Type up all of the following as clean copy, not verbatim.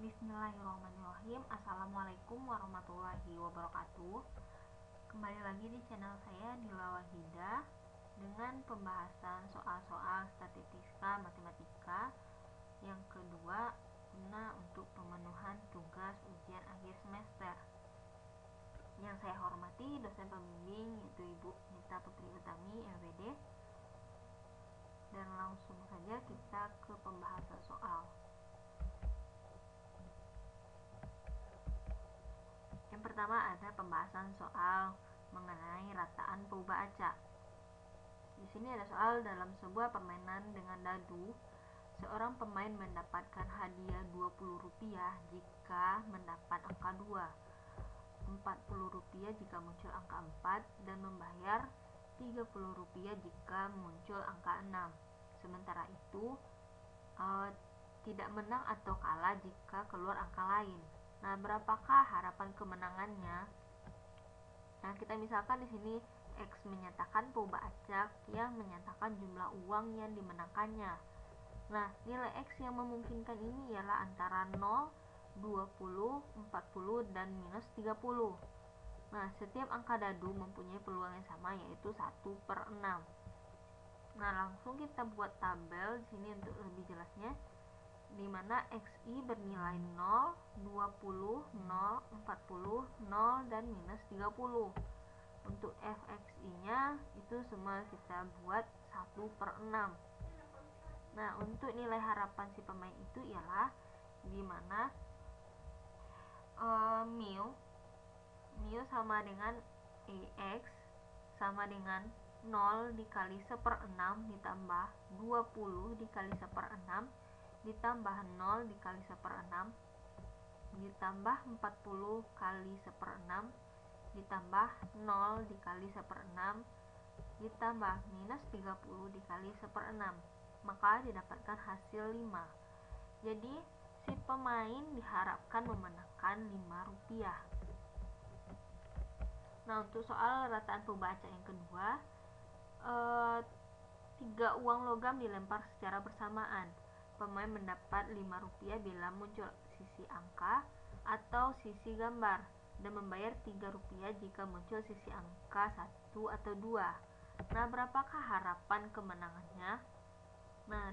Bismillahirrahmanirrahim. Assalamualaikum warahmatullahi wabarakatuh. Kembali lagi di channel saya Nila Wahida dengan pembahasan soal-soal statistika matematika yang kedua guna untuk pemenuhan tugas ujian akhir semester. Yang saya hormati dosen pembimbing yaitu Ibu Nita Putri Utami MPD. Dan langsung saja kita ke pembahasan soal. Yang pertama ada pembahasan soal mengenai rataan peubah acak. Di sini ada soal dalam sebuah permainan dengan dadu, seorang pemain mendapatkan hadiah Rp20 jika mendapat angka 2, Rp40 jika muncul angka 4, dan membayar Rp30 jika muncul angka 6. Sementara itu, tidak menang atau kalah jika keluar angka lain. Nah, berapakah harapan kemenangannya? Nah, kita misalkan di sini X menyatakan peubah acak yang menyatakan jumlah uang yang dimenangkannya. Nah, nilai X yang memungkinkan ini ialah antara 0, 20, 40, dan minus 30. Nah, setiap angka dadu mempunyai peluang yang sama yaitu 1/6. Nah, langsung kita buat tabel di sini untuk lebih jelasnya, di mana XI bernilai 0, 20, 0, 40, 0, dan minus 30. Untuk FXI-nya itu semua kita buat 1/6. Nah, untuk nilai harapan si pemain itu ialah di mana mu sama dengan AX sama dengan 0 dikali 1/6 ditambah 20 dikali 1/6 ditambah 0 dikali 1/6 ditambah 40 kali 1/6 ditambah 0 dikali 1/6 ditambah minus 30 dikali 1/6, maka didapatkan hasil 5. Jadi si pemain diharapkan memenangkan Rp5. Nah, untuk soal rataan peubah acak yang kedua, 3 uang logam dilempar secara bersamaan. Pemain mendapat Rp5 bila muncul sisi angka atau sisi gambar, dan membayar Rp3 jika muncul sisi angka 1 atau 2. Nah, berapakah harapan kemenangannya? Nah,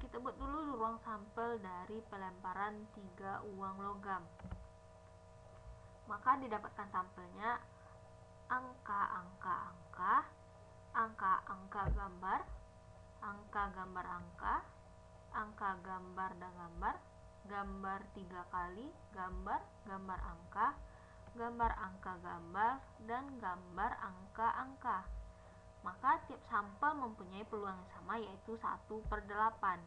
kita buat dulu ruang sampel dari pelemparan 3 uang logam. Maka didapatkan sampelnya angka-angka-angka, angka-angka gambar, angka gambar angka, angka gambar dan gambar, gambar 3 kali, gambar, gambar angka, gambar angka gambar, dan gambar angka-angka. Maka tiap sampel mempunyai peluang yang sama yaitu 1/8.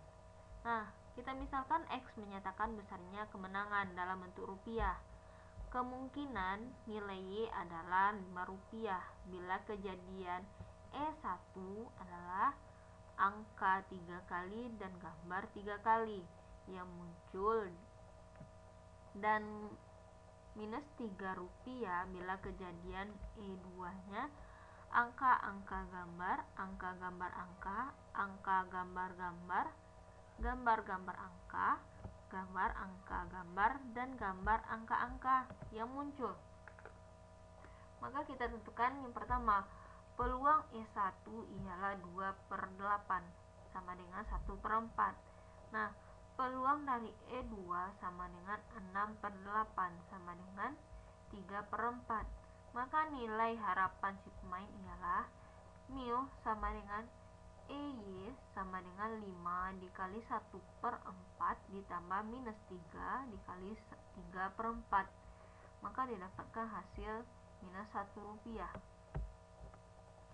Nah, kita misalkan X menyatakan besarnya kemenangan dalam bentuk rupiah. Kemungkinan nilai Y adalah Rp5 bila kejadian E1 adalah angka 3 kali dan gambar 3 kali yang muncul, dan minus Rp3 bila kejadian E2-nya angka-angka gambar, angka gambar angka, angka gambar gambar, gambar gambar angka, gambar angka gambar, dan gambar angka-angka yang muncul. Maka kita tentukan yang pertama, peluang E1 ialah 2/8 sama dengan 1/4. Nah, peluang dari E2 sama dengan 6/8 sama dengan 3/4. Maka nilai harapan si pemain ialah mu sama dengan EY sama dengan 5 dikali 1/4 ditambah minus 3 dikali 3/4. Maka didapatkan hasil minus Rp1.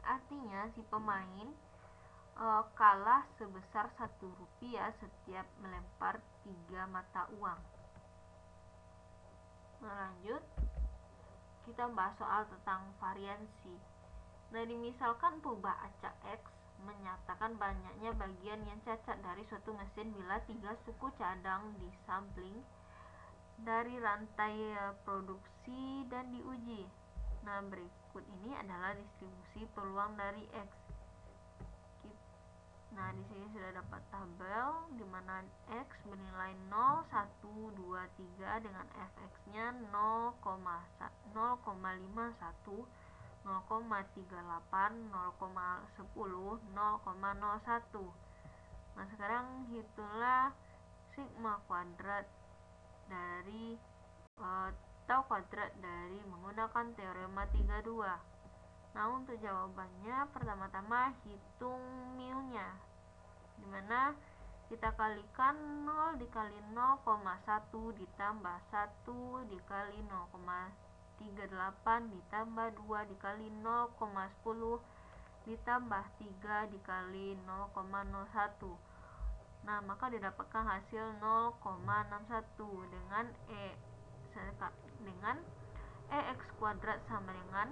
Artinya si pemain kalah sebesar Rp1 setiap melempar 3 mata uang. Nah, lanjut kita bahas soal tentang variansi. Nah, dimisalkan peubah acak X menyatakan banyaknya bagian yang cacat dari suatu mesin bila 3 suku cadang disampling dari rantai produksi dan diuji. Nah, berikut ini adalah distribusi peluang dari X. Nah, di sini sudah dapat tabel di mana X bernilai 0, 1, 2, 3 dengan fx-nya 0,51, 0,38, 0,10, 0,01. Nah, sekarang hitunglah sigma kuadrat dari tau kuadrat dari menggunakan teorema 32. Nah, untuk jawabannya pertama-tama hitung mu-nya, dimana kita kalikan 0 dikali 0,1 ditambah 1 dikali 0,38 ditambah 2 dikali 0,10 ditambah 3 dikali 0,01. Nah, maka didapatkan hasil 0,61 dengan EX kuadrat sama dengan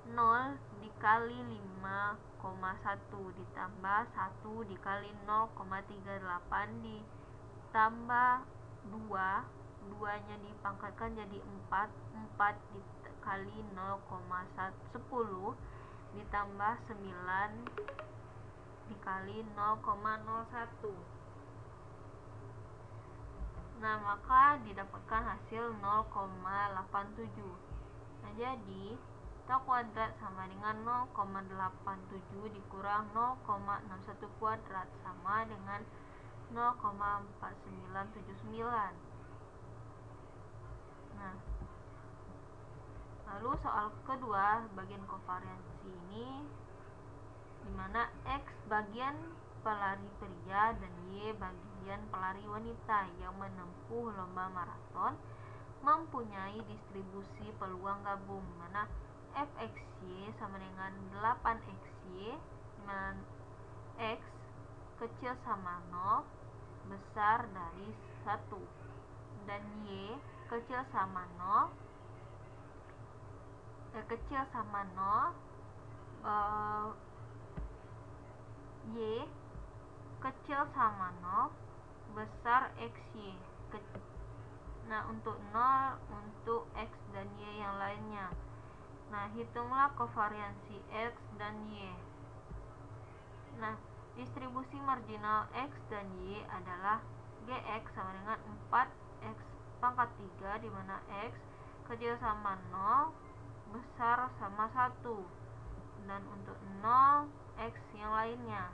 0 dikali 5,1 ditambah 1 dikali 0,38 ditambah 2, 2 nya dipangkatkan jadi 4, 4 dikali 0,10 ditambah 9 dikali 0,01. Nah, maka didapatkan hasil 0,87. Nah, jadi tau kuadrat sama dengan 0,87 dikurang 0,61 kuadrat sama dengan 0,4979. Nah, lalu soal kedua bagian kovariansi ini, dimana X bagian pelari pria dan Y bagian pelari wanita yang menempuh lomba maraton mempunyai distribusi peluang gabung, mana fxy sama dengan 8xy, dimana x kecil sama 0 besar dari 1 dan y kecil sama 0 y kecil sama 0 besar xy. Nah, untuk 0 untuk x dan y yang lainnya. Nah, hitunglah kovariansi x dan y. Nah, distribusi marginal x dan y adalah gx sama dengan 4x pangkat 3, di mana x kecil sama 0 besar sama 1, dan untuk 0 x yang lainnya.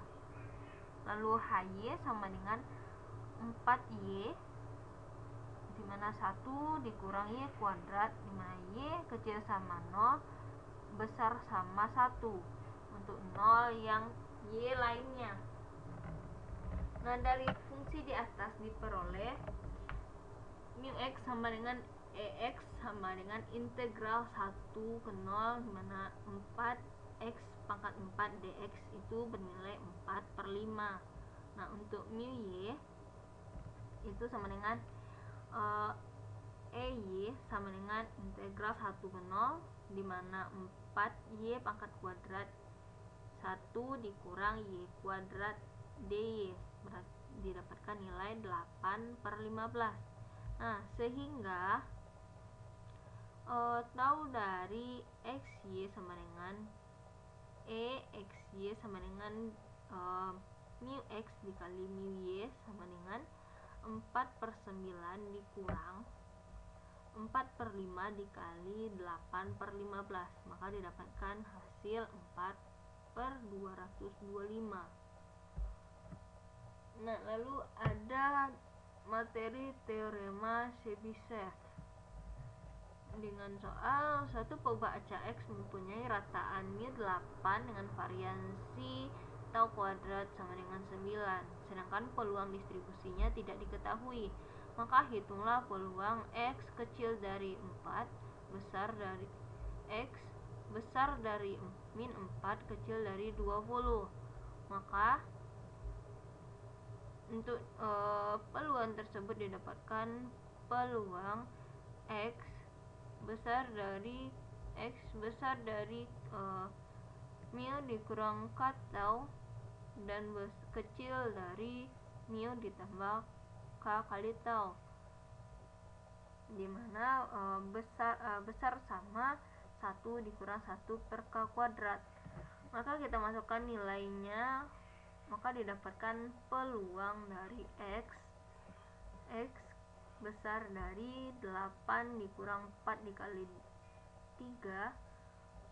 Lalu hy sama dengan 4y, dimana 1 dikurang y kuadrat, dimana y kecil sama 0 besar sama 1 untuk 0 yang y lainnya. Nah, dari fungsi di atas diperoleh mu x sama dengan ex sama dengan integral 1 ke 0, dimana 4x pangkat 4 dx itu bernilai 4/5. Nah, untuk mu y itu sama dengan EY sama dengan integral 1 ke 0, dimana 4y pangkat kuadrat 1 dikurang y kuadrat dy, didapatkan nilai 8/15. Nah, sehingga tahu dari xy sama dengan xy sama dengan mu x dikali mu y sama dengan 4/9 dikurang 4/5 dikali 8/15, maka didapatkan hasil 4/225. Nah, lalu ada materi teorema Chebyshev dengan soal suatu pembaca X mempunyai rataan mu 8 dengan variansi tau kuadrat sama dengan 9, sedangkan peluang distribusinya tidak diketahui. Maka hitunglah peluang X kecil dari 4 besar dari X besar dari min 4 kecil dari 20. Maka untuk peluang tersebut didapatkan peluang X besar dari mu dikurang k tau dan kecil dari mu ditambah k kali tau, dimana besar sama 1 dikurang 1 per k kuadrat. Maka kita masukkan nilainya maka didapatkan peluang dari X besar dari 8 dikurang 4 dikali 3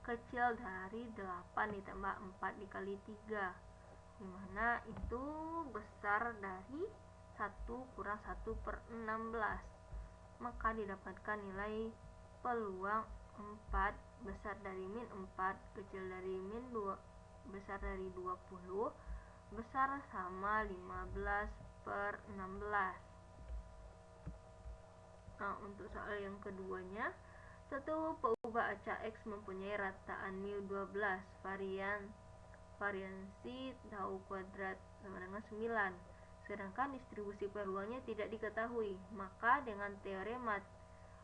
kecil dari 8 ditambah 4 dikali 3, dimana itu besar dari 1 kurang 1 per 16. Maka didapatkan nilai peluang 4 besar dari min 4 kecil dari min 2 besar dari 20 besar sama 15 per 16. Nah, untuk soal yang keduanya, satu peubah acak X mempunyai rataan mu 12, variansi tau kuadrat sama dengan 9, sedangkan distribusi peluangnya tidak diketahui. Maka dengan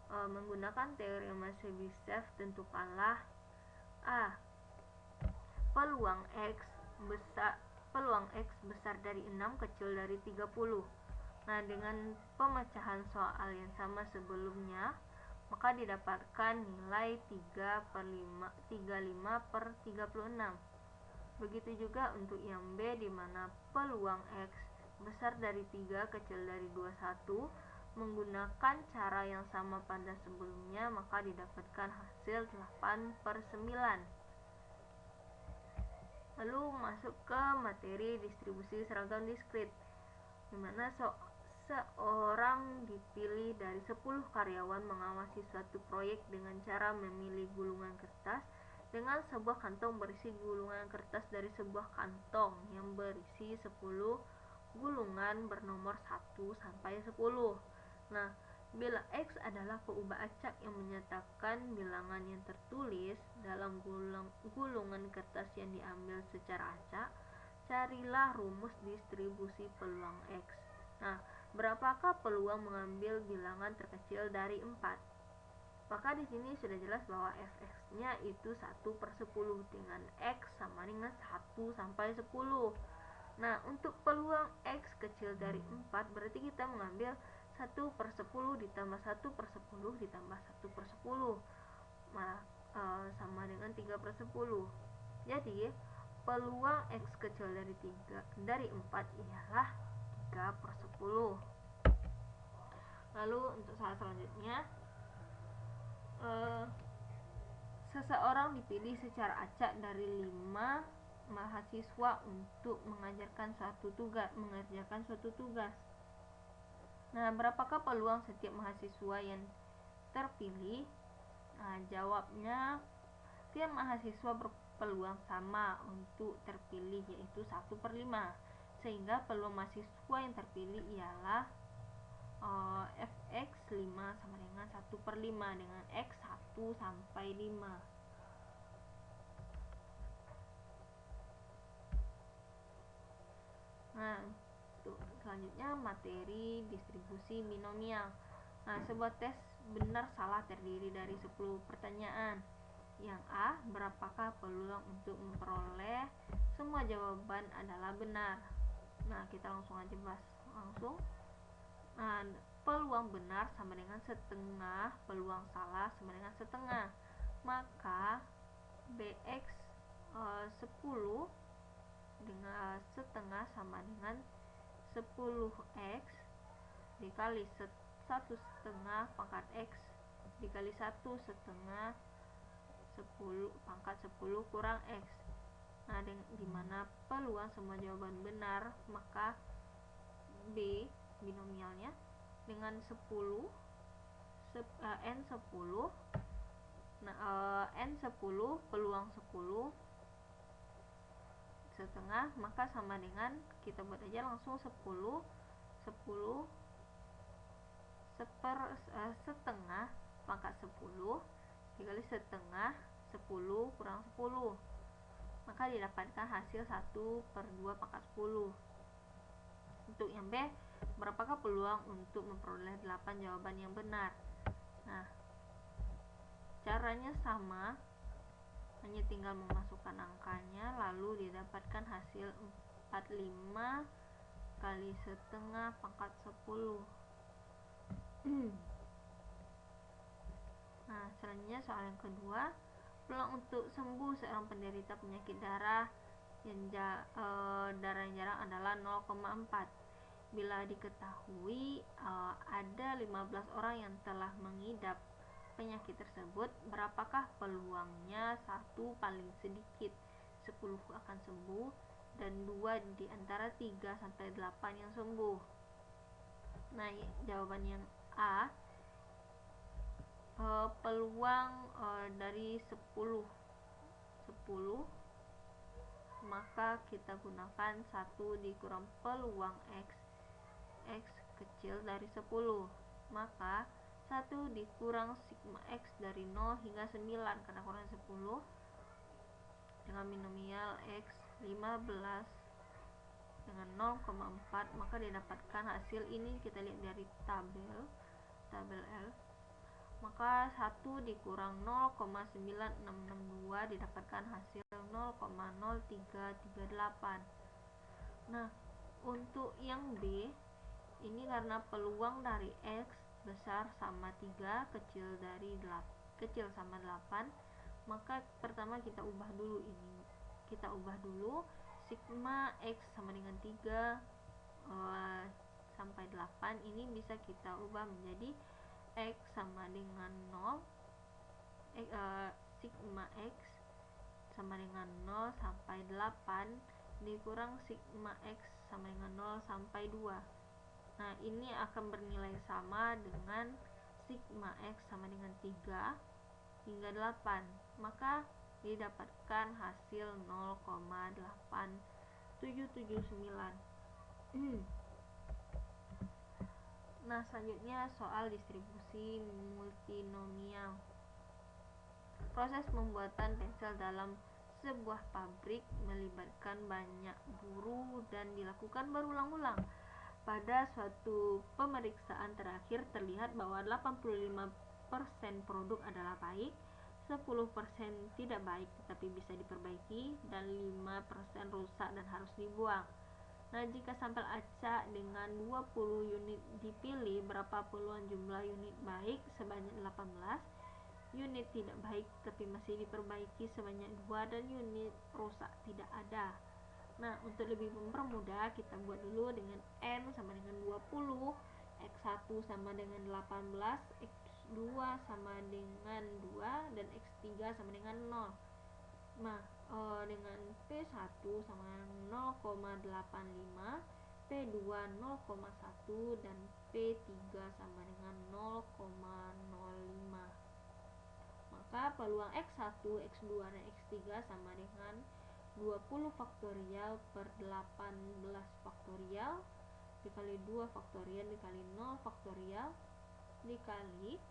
menggunakan teorema Chebyshev, tentukanlah A. Peluang X besar dari 6 kecil dari 30. Nah, dengan pemecahan soal yang sama sebelumnya, maka didapatkan nilai 35 per 36. Begitu juga untuk yang B, di mana peluang X besar dari 3 kecil dari 21, menggunakan cara yang sama pada sebelumnya, maka didapatkan hasil 8 per 9. Lalu masuk ke materi distribusi seragam diskrit, di mana seorang dipilih dari 10 karyawan mengawasi suatu proyek dengan cara memilih gulungan kertas dengan sebuah kantong berisi gulungan kertas dari sebuah kantong yang berisi 10 gulungan bernomor 1 sampai 10. Nah, bila X adalah peubah acak yang menyatakan bilangan yang tertulis dalam gulungan kertas yang diambil secara acak, carilah rumus distribusi peluang X. Nah, berapakah peluang mengambil bilangan terkecil dari 4? Maka di sini sudah jelas bahwa fx-nya itu 1 per 10 dengan X sama dengan 1 sampai 10. Nah, untuk peluang X kecil dari 4 berarti kita mengambil 1 per 10 ditambah 1 per 10 ditambah 1 per 10 sama dengan 3 per 10. Jadi, peluang X kecil dari 4 ialah 3 per 10. Lalu untuk soal selanjutnya, seseorang dipilih secara acak dari 5 mahasiswa untuk mengerjakan suatu tugas. Nah, berapakah peluang setiap mahasiswa yang terpilih? Nah, jawabnya tiap mahasiswa berpeluang sama untuk terpilih, yaitu 1 per 5, sehingga peluang mahasiswa yang terpilih ialah fx 5 sama dengan 1 per 5 dengan x 1 sampai 5. Nah, selanjutnya materi distribusi binomial. Nah, sebuah tes benar salah terdiri dari 10 pertanyaan. Yang A, berapakah peluang untuk memperoleh semua jawaban adalah benar? Nah, kita langsung aja bahas langsung. Nah, peluang benar sama dengan setengah, peluang salah sama dengan setengah. Maka bx 10 dengan setengah sama dengan 10x dikali 1 setengah pangkat x dikali 1 setengah 10 pangkat 10 kurang x. Nah, dimana peluang semua jawaban benar, maka B binomialnya dengan 10 n10. Nah, n10 peluang 10 setengah, maka sama dengan, kita buat aja langsung 10 setengah pangkat 10 dikali setengah 10 kurang 10, maka didapatkan hasil 1 per 2 pangkat 10. Untuk yang B, berapakah peluang untuk memperoleh 8 jawaban yang benar? Nah, caranya sama, hanya tinggal memasukkan angkanya, lalu didapatkan hasil 45 kali setengah pangkat 10. Nah, selanjutnya soal yang kedua, peluang untuk sembuh seorang penderita penyakit darah darah yang jarang adalah 0,4. Bila diketahui ada 15 orang yang telah mengidap penyakit tersebut, berapakah peluangnya? 1 paling sedikit 10 akan sembuh, dan 2 di antara 3 sampai 8 yang sembuh. Nah, jawaban yang A, peluang dari 10, maka kita gunakan 1 dikurang peluang X kecil dari 10, maka 1 dikurang sigma X dari 0 hingga 9 karena kurang 10 dengan binomial X 15 dengan 0,4, maka didapatkan hasil ini. Kita lihat dari tabel L, maka 1 dikurang 0,9662 didapatkan hasil 0,0338. Nah, untuk yang B ini karena peluang dari X besar sama 3, kecil sama 8, maka pertama kita ubah dulu sigma X sama dengan 3 sampai 8 ini bisa kita ubah menjadi X sama dengan 0, sigma X sama dengan 0 sampai 8 dikurang sigma X sama dengan 0 sampai 2. Nah, ini akan bernilai sama dengan sigma X sama dengan 3 hingga 8, maka didapatkan hasil 0,8779. Nah, selanjutnya soal distribusi multinomial. Proses pembuatan pensel dalam sebuah pabrik melibatkan banyak buruh dan dilakukan berulang-ulang. Pada suatu pemeriksaan terakhir terlihat bahwa 85% produk adalah baik, 10% tidak baik tetapi bisa diperbaiki, dan 5% rusak dan harus dibuang. Nah, jika sampel acak dengan 20 unit dipilih, berapa peluang jumlah unit baik? Sebanyak 18. Unit tidak baik tapi masih diperbaiki sebanyak 2, dan unit rusak tidak ada. Nah, untuk lebih mempermudah, kita buat dulu dengan N sama dengan 20, X1 sama dengan 18, X2 sama dengan 2, dan X3 sama dengan 0. Nah, dengan P1 sama dengan 0,85, P2 0,1, dan P3 sama dengan 0,05. Maka peluang X1, X2, dan X3 sama dengan 20 faktorial per 18 faktorial dikali 2 faktorial dikali 0 faktorial dikali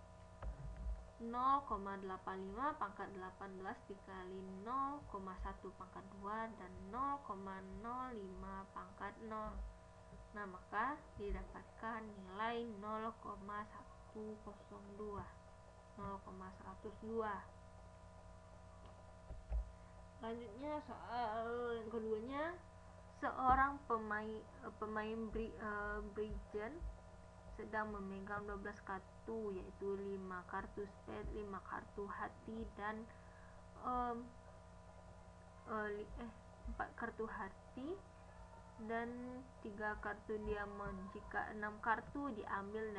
0,85 pangkat 18 dikali 0,1 pangkat 2 dan 0,05 pangkat 0. Nah, maka didapatkan nilai 0,102. Selanjutnya soal yang keduanya, seorang pemain Bridgen sedang memegang 12 kartu, yaitu 5 kartu spade, 5 kartu hati, dan 4 kartu hati dan 3 kartu diamond. Jika 6 kartu diambil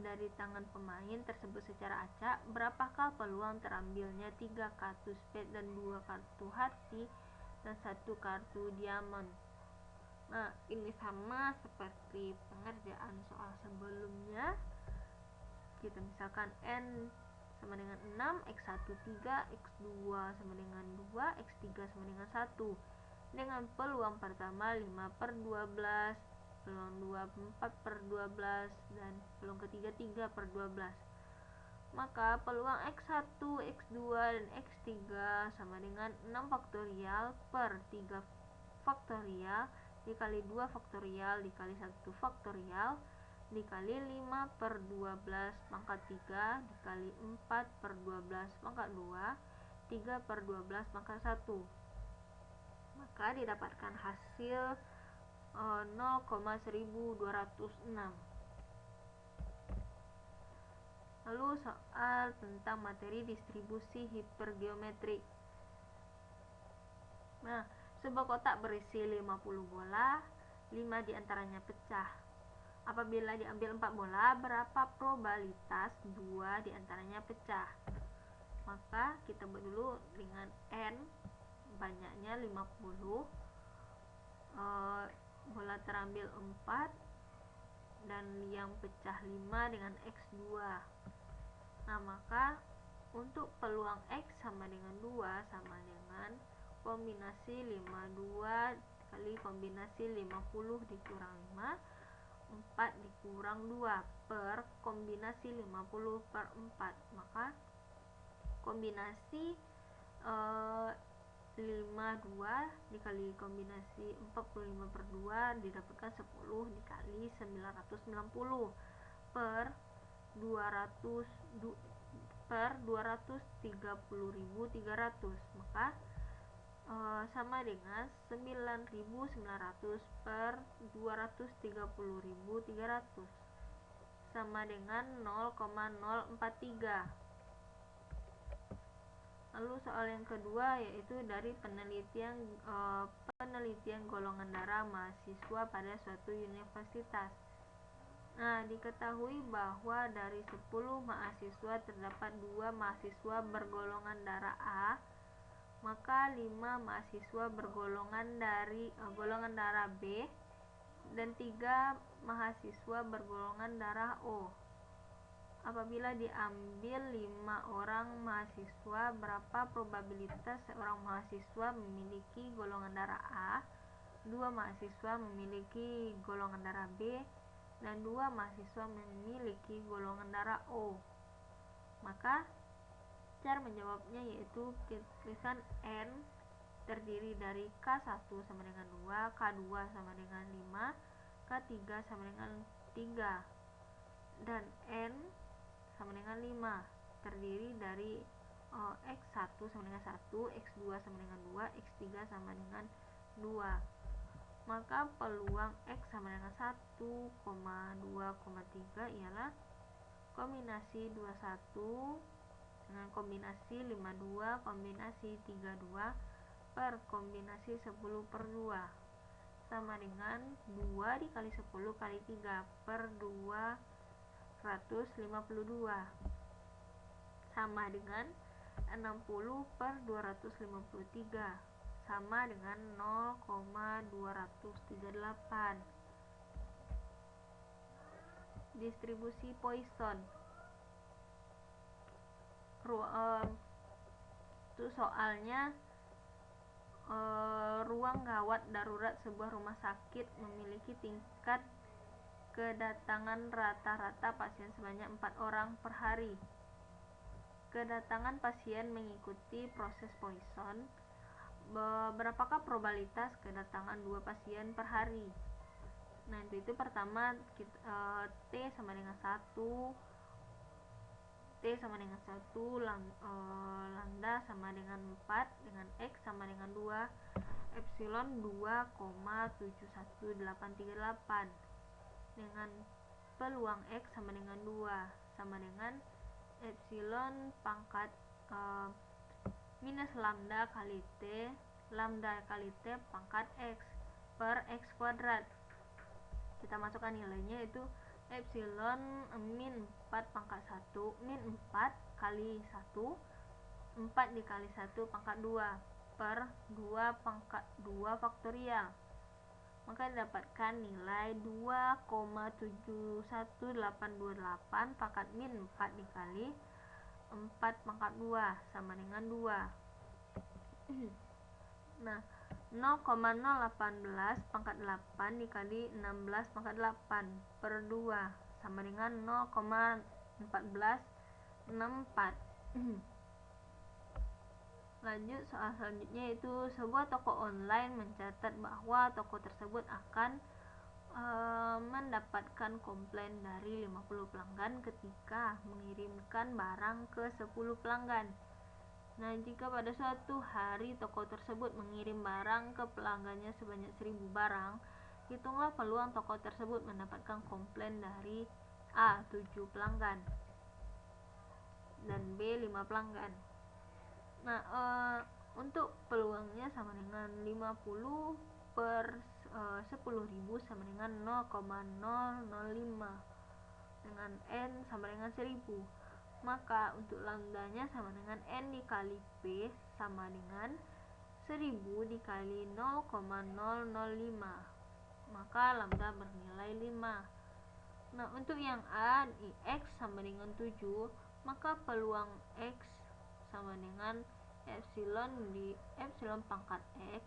dari tangan pemain tersebut secara acak, berapakah peluang terambilnya 3 kartu spade dan 2 kartu hati dan 1 kartu diamond? Nah, ini sama seperti pengerjaan soal sebelumnya. Kita misalkan N sama dengan 6, X1 3, X2 sama dengan 2, X3 sama dengan 1. Dengan peluang pertama 5 per 12, peluang 2 4 per 12, dan peluang ketiga 3 per 12. Maka peluang X1, X2, dan X3 sama dengan 6 faktorial per 3 faktorial dikali 2 faktorial dikali 1 faktorial dikali 5 per 12 pangkat 3 dikali 4 per 12 pangkat 2, 3 per 12 pangkat 1. Maka didapatkan hasil 0,1206. Lalu soal tentang materi distribusi hipergeometrik. Nah, sebuah kotak berisi 50 bola, 5 diantaranya pecah. Apabila diambil 4 bola, berapa probabilitas 2 diantaranya pecah? Maka kita buat dulu dengan N, banyaknya 50, bola terambil 4, dan yang pecah 5 dengan X2. Nah, maka untuk peluang X sama dengan 2 sama dengan kombinasi 52 kali kombinasi 50 dikurang 5, 4 dikurang 2 per kombinasi 50 per 4. Maka kombinasi 52 dikali kombinasi 45 per 2 didapatkan 10 dikali 990 per 230.300. Maka sama dengan 9.900 per 230.300 sama dengan 0,043. Lalu soal yang kedua yaitu dari penelitian golongan darah mahasiswa pada suatu universitas. Nah, diketahui bahwa dari 10 mahasiswa terdapat 2 mahasiswa bergolongan darah A, maka 5 mahasiswa bergolongan golongan darah B, dan 3 mahasiswa bergolongan darah O. Apabila diambil 5 orang mahasiswa, berapa probabilitas seorang mahasiswa memiliki golongan darah A, 2 mahasiswa memiliki golongan darah B, dan 2 mahasiswa memiliki golongan darah O? Maka cara menjawabnya yaitu tulisan N terdiri dari K1 sama dengan 2, K2 sama dengan 5, K3 sama dengan 3, dan N sama dengan 5 terdiri dari X1 sama dengan 1, X2 sama dengan 2, X3 sama dengan 2. Maka peluang X sama dengan 1,2,3 ialah kombinasi 21 dengan kombinasi 52 kombinasi 32 per kombinasi 10 per 2 sama dengan 2 dikali 10 kali 3 per 252 sama dengan 60 per 253 sama dengan 0,238. Distribusi Poisson. Itu soalnya ruang gawat darurat sebuah rumah sakit memiliki tingkat kedatangan rata-rata pasien sebanyak 4 orang per hari. Kedatangan pasien mengikuti proses Poisson. Berapakah probabilitas kedatangan 2 pasien per hari? Nah, itu pertama T sama dengan 1, T sama dengan 1, lambda sama dengan 4, dengan X sama dengan 2, epsilon 2,71838, dengan peluang X sama dengan 2 sama dengan epsilon pangkat minus lambda kali T pangkat X per X kuadrat. Kita masukkan nilainya, itu epsilon min 4 pangkat 1 min 4 kali 1, 4 dikali 1 pangkat 2 per 2 pangkat 2 faktorial. Maka didapatkan nilai 2,71828 pangkat min 4 dikali 4 pangkat 2 sama dengan 2. Nah, 0,018 pangkat 8 dikali 16 pangkat 8 per 2 sama dengan 0,1464. Lanjut, soal selanjutnya yaitu sebuah toko online mencatat bahwa toko tersebut akan mendapatkan komplain dari 50 pelanggan ketika mengirimkan barang ke 10 pelanggan. Nah, jika pada suatu hari toko tersebut mengirim barang ke pelanggannya sebanyak 1000 barang, hitunglah peluang toko tersebut mendapatkan komplain dari A. 7 pelanggan dan B. 5 pelanggan. Nah, Untuk peluangnya sama dengan 50 per 10.000 sama dengan 0,005, dengan N sama dengan 1000. Maka untuk lambdanya sama dengan N dikali P sama dengan 1000 dikali 0,005. Maka lambda bernilai 5. Nah, untuk yang A, X sama dengan 7, maka peluang X sama dengan epsilon pangkat X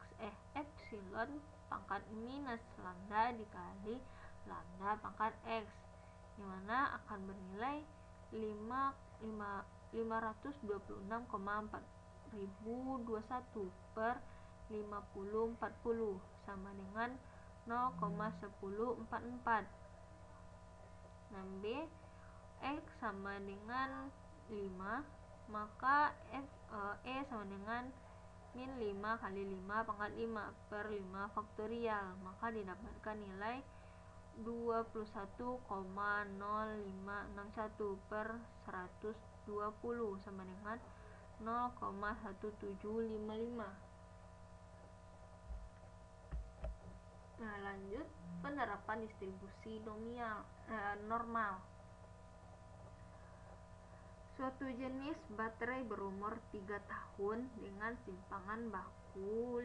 epsilon pangkat minus lambda dikali lambda pangkat X, dimana akan bernilai 526,4021 per 5040 sama dengan 0,1044. Dan B, X sama dengan 5, maka E sama dengan min 5 kali 5 pangkat 5 per 5 faktorial, maka didapatkan nilai 21,0561 per 120 sama dengan 0,1755. Nah, lanjut penerapan distribusi normal. Suatu jenis baterai berumur 3 tahun dengan simpangan baku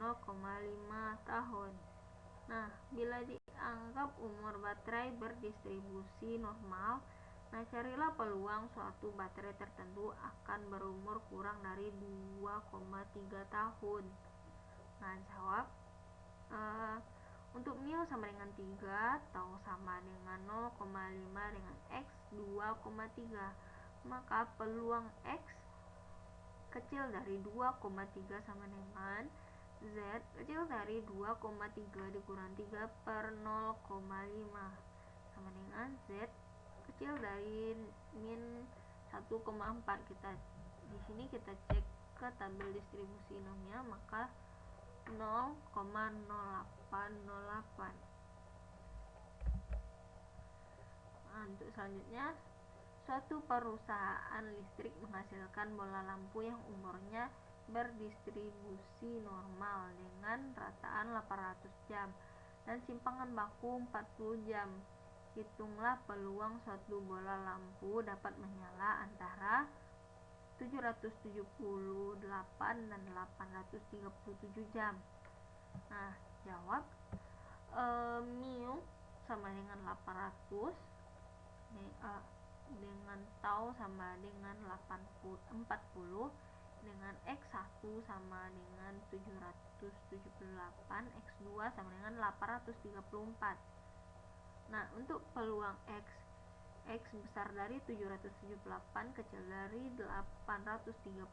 0,5 tahun. Nah, bila dianggap umur baterai berdistribusi normal, nah carilah peluang suatu baterai tertentu akan berumur kurang dari 2,3 tahun. Nah, jawab untuk mu sama dengan 3, tau sama dengan 0,5 dengan X 2,3, maka peluang X kecil dari 2,3 sama dengan Z kecil dari 2,3 dikurang 3 per 0,5 sama dengan Z kecil dari min 1,4. Di sini kita cek ke tabel distribusi nomnya, maka 0,0808. Nah, untuk selanjutnya, suatu perusahaan listrik menghasilkan bola lampu yang umurnya berdistribusi normal dengan rataan 800 jam dan simpangan baku 40 jam. Hitunglah peluang suatu bola lampu dapat menyala antara 778 dan 837 jam. Nah, jawab mu sama dengan 800 dengan tau sama dengan 40 dengan X1 sama dengan 778, X2 sama dengan 834. Nah, untuk peluang X besar dari 778 kecil dari 834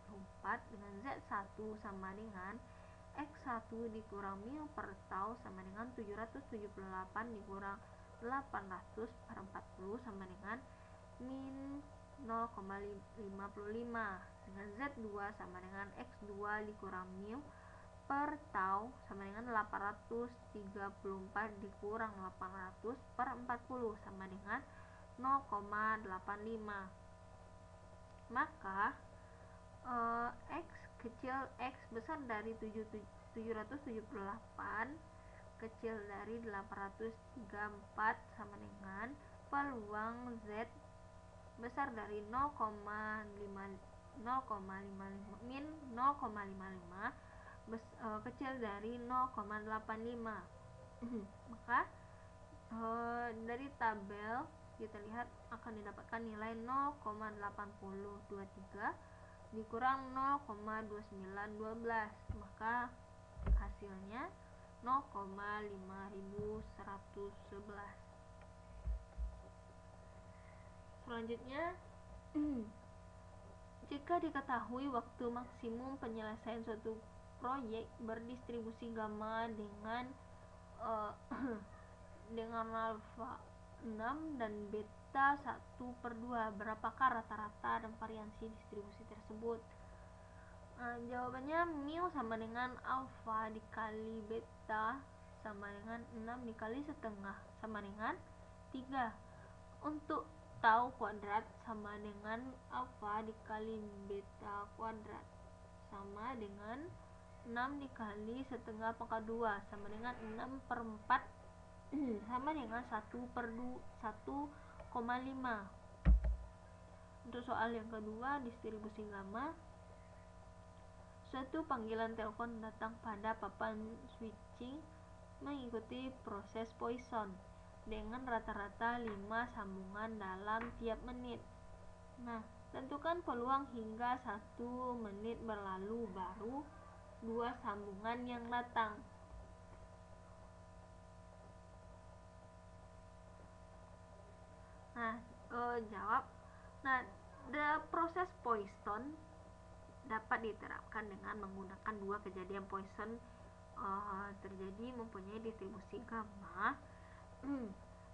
dengan Z1 sama dengan X1 dikurang mu per tau sama dengan 778 dikurang 800 per 40 sama dengan min 0,55 dengan Z2 sama dengan X2 dikurang mu per tau sama dengan 834 dikurang 800 per 40 sama dengan 0,85. Maka X besar dari 778 kecil dari 834 sama dengan peluang Z besar dari min 0,55 kecil dari 0,85. Maka dari tabel kita lihat akan didapatkan nilai 0,8023 dikurang 0,2912, maka hasilnya 0,5111. Selanjutnya, jika diketahui waktu maksimum penyelesaian suatu proyek berdistribusi gamma dengan dengan alfa 6 dan beta 1/2, berapakah rata-rata dan variansi distribusi tersebut? Jawabannya mu sama dengan alfa dikali beta sama dengan 6 dikali setengah sama dengan 3. Untuk tau kuadrat sama dengan alfa dikali beta kuadrat sama dengan 6 dikali setengah pangkat 2 sama dengan 6 per 4 sama dengan 1/1,5. Untuk soal yang kedua, distribusi gamma. Suatu panggilan telepon datang pada papan switching mengikuti proses Poisson dengan rata-rata 5 sambungan dalam tiap menit. Nah, tentukan peluang hingga 1 menit berlalu baru 2 sambungan yang datang. Nah, jawab. Nah, proses Poisson dapat diterapkan dengan menggunakan dua kejadian Poisson terjadi mempunyai distribusi gamma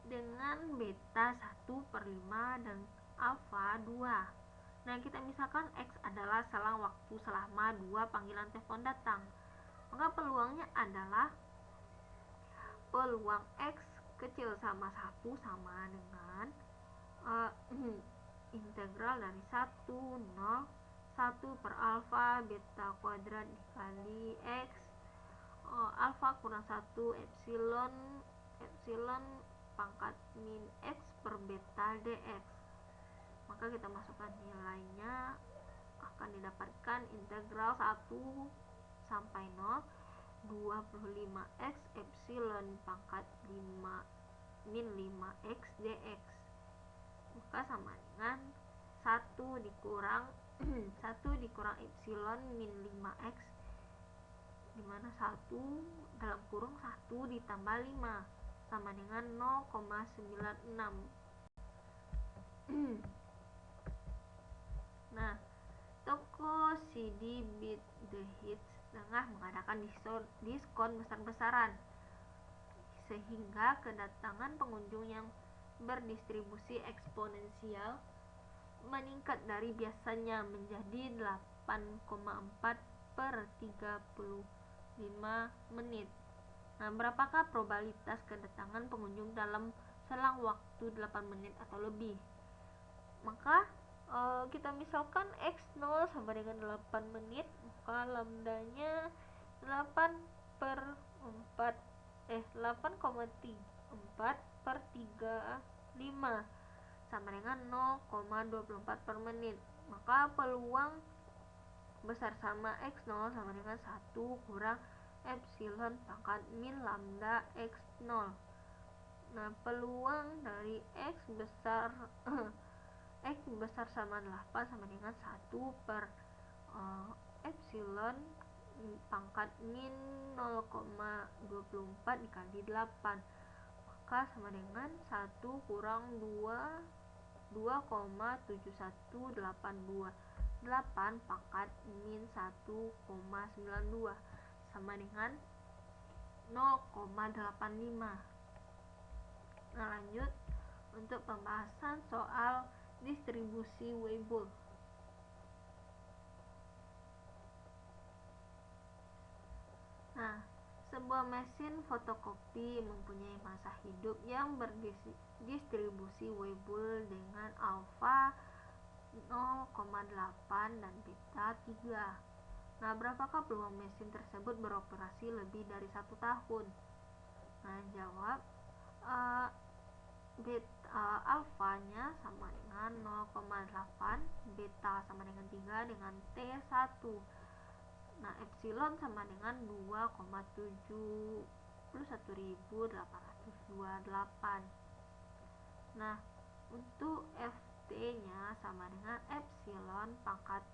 dengan beta 1/5 dan alfa 2. Nah, kita misalkan X adalah selang waktu selama 2 panggilan telepon datang. Maka peluangnya adalah peluang X kecil sama 1 sama dengan integral dari 1 per alfa beta kuadrat dikali X alfa kurang 1 epsilon pangkat min X per beta dx. Maka kita masukkan nilainya, akan didapatkan integral 1 sampai 0 25x epsilon pangkat 5 min 5x dx. Maka sama dengan 1 dikurang 1 dikurang epsilon min 5x, dimana 1 dalam kurung 1 ditambah 5 sama dengan 0,96. Nah, toko CD Beat the Hits tengah mengadakan diskon besar-besaran, sehingga kedatangan pengunjung yang berdistribusi eksponensial meningkat dari biasanya menjadi 8,4 per 35 menit. Nah, berapakah probabilitas kedatangan pengunjung dalam selang waktu 8 menit atau lebih? Maka kita misalkan X0 sama dengan 8 menit, maka lambdanya 8,4 per 35 sama dengan 0,24 per menit. Maka peluang besar sama X0 sama dengan 1 kurang epsilon pangkat min lambda X0. Nah, peluang dari X besar sama 8 sama dengan 1 per epsilon pangkat min 0,24 dikali 8, maka sama dengan 1 kurang 2,7182 8 pangkat min 1,92 sama dengan 0,85. Nah, lanjut untuk pembahasan soal distribusi Weibull. Nah, sebuah mesin fotokopi mempunyai masa hidup yang berdistribusi Weibull dengan alfa 0,8 dan beta 3. Nah, berapakah peluang mesin tersebut beroperasi lebih dari 1 tahun? Nah, jawab. Alfanya sama dengan 0,8, beta sama dengan 3 dengan T1. Nah, epsilon sama dengan 2,71.828. Nah, untuk Ft-nya sama dengan epsilon pangkat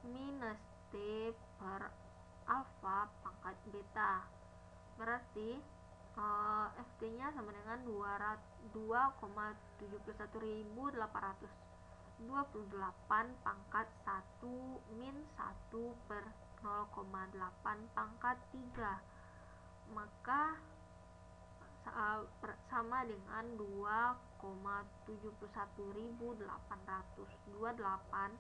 minus T per alfa pangkat beta. Berarti Ft-nya sama dengan 2,71.828 pangkat 1 min 1 per 0,8 pangkat 3. Maka sama dengan 2,71.828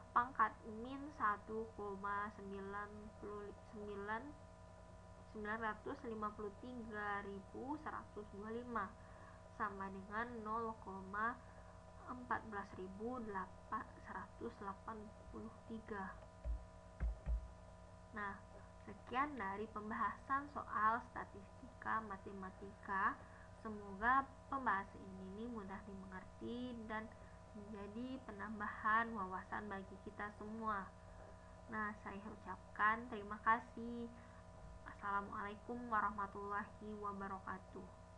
pangkat min 1,953.125 sama dengan 0,14.183. Nah, sekian dari pembahasan soal statistika matematika. Semoga pembahasan ini mudah dimengerti dan menjadi penambahan wawasan bagi kita semua. Nah, saya ucapkan terima kasih. Assalamualaikum warahmatullahi wabarakatuh.